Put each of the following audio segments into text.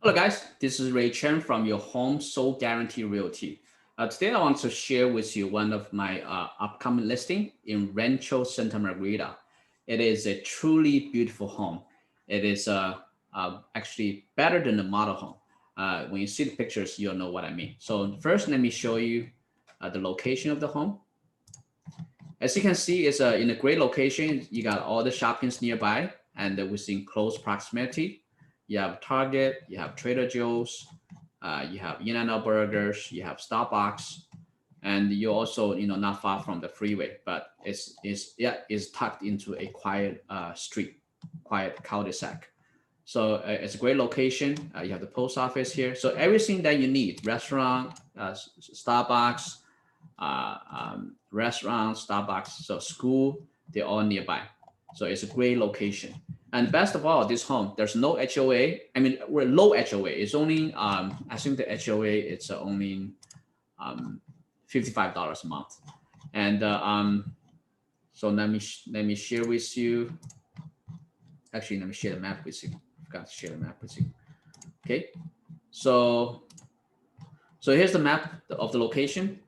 Hello guys, this is Ray Chen from your Home Sold Guarantee Realty. Today I want to share with you one of my upcoming listing in Rancho Santa Margarita. It is a truly beautiful home. It is actually better than the model home. When you see the pictures, you'll know what I mean. So first, let me show you the location of the home. As you can see, it's in a great location. You got all the shoppings nearby and within close proximity. You have Target, you have Trader Joe's, you have In-N-Out Burgers, you have Starbucks, and you also not far from the freeway. But it's tucked into a quiet street, quiet cul-de-sac. So it's a great location. You have the post office here. So everything that you need, restaurant, Starbucks, restaurants, Starbucks, so school, they're all nearby. So it's a great location. And best of all, this home, there's no HOA. I mean, we're low HOA. It's only, I think the HOA, it's only $55 a month. And so let me share with you. Actually, let me share the map with you. I forgot to share the map with you. Okay. So here's the map of the location.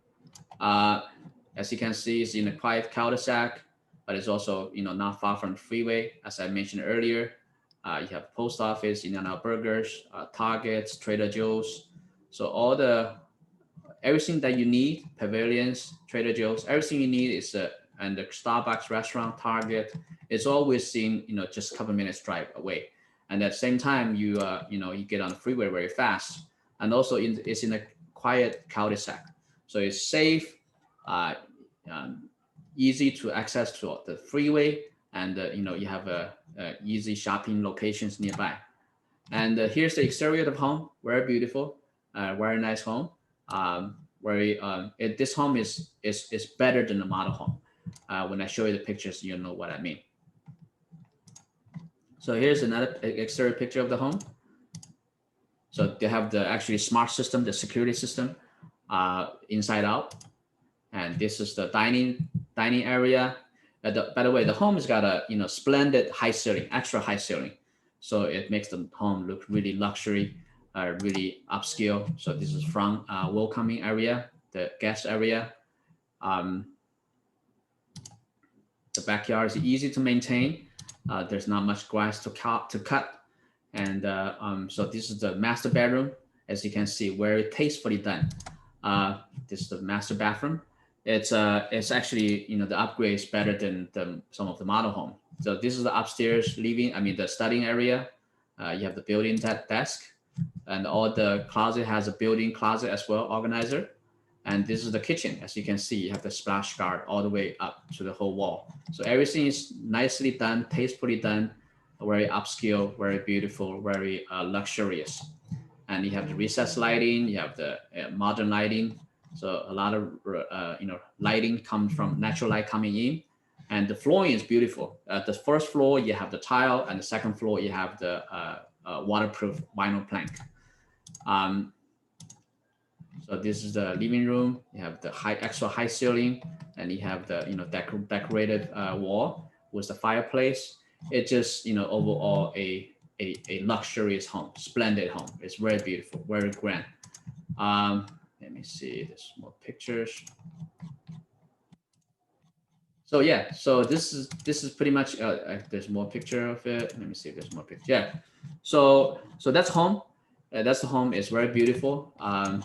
As you can see, it's in a quiet cul-de-sac, but it's also not far from the freeway. As I mentioned earlier, you have post office, In-N-Out Burgers, Targets, Trader Joe's. So everything that you need, pavilions, Trader Joe's, everything you need is and the Starbucks, restaurant, Target, it's all within just a couple minutes drive away. And at the same time, you get on the freeway very fast, and also it's in a quiet cul-de-sac, so it's safe, easy to access to the freeway, and you have easy shopping locations nearby. And here's the exterior of the home, very beautiful, very nice home. This home is better than the model home. When I show you the pictures, you'll know what I mean. So here's another exterior picture of the home. So they have the actually smart system, the security system, inside out. And this is the dining area. By the way, the home has got a splendid high ceiling, extra high ceiling, so it makes the home look really luxury, really upscale. So this is from welcoming area, the guest area. The backyard is easy to maintain. There's not much grass to cut, and so this is the master bedroom. As you can see, very tastefully done. This is the master bathroom. It's actually the upgrade is better than some of the model home. So this is the upstairs the studying area. You have the built-in desk, and all the closet has a built-in closet as well, organizer. And this is the kitchen. As you can see, you have the splash guard all the way up to the whole wall. So everything is nicely done, tastefully done, very upscale, very beautiful, very luxurious. And you have the recessed lighting, you have the modern lighting. So a lot of lighting comes from natural light coming in, and the flooring is beautiful. The first floor you have the tile, and the second floor you have the waterproof vinyl plank. So this is the living room. You have the extra high ceiling, and you have the decorated wall with the fireplace. It's just overall a luxurious home, splendid home. It's very beautiful, very grand. Let me see. There's more pictures. So yeah, so this is pretty much. There's more picture of it. Let me see if there's more picture. Yeah. So that's home. That's the home. It's very beautiful. Let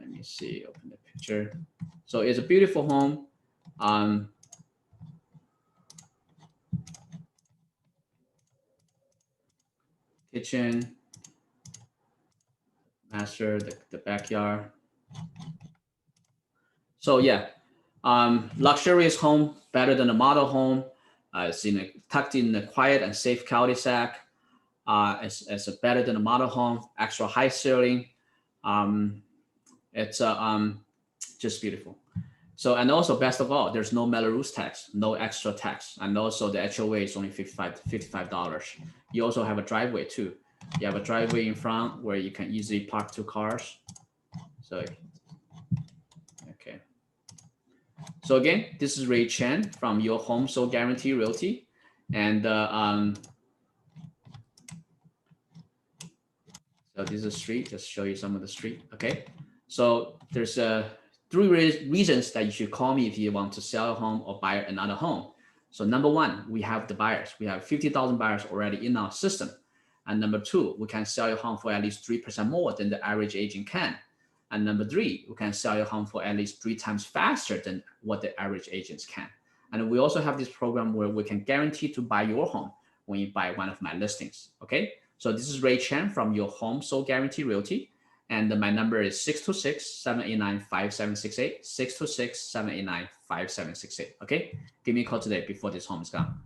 me see. Open the picture. So it's a beautiful home. Kitchen, master, the backyard. So yeah, luxurious home, better than a model home. It's tucked in a quiet and safe cul-de-sac. It's better than a model home. Extra high ceiling. It's just beautiful. So, and also best of all, there's no Belarus tax, no extra tax, and also the HOA is only $55. You also have a driveway too. You have a driveway in front where you can easily park 2 cars. So, okay. So again, this is Ray Chen from your Home Sold Guarantee Realty, and So this is a street, just show you some of the street. Okay. So there's three reasons that you should call me if you want to sell a home or buy another home. So number one, we have the buyers. We have 50,000 buyers already in our system. And number two, we can sell your home for at least 3% more than the average agent can. And number three, we can sell your home for at least 3 times faster than what the average agents can. And we also have this program where we can guarantee to buy your home when you buy one of my listings. Okay. So this is Ray Chen from your Home Sold Guarantee Realty. And my number is 626-789-5768, 626-789-5768. Okay. Give me a call today before this home is gone.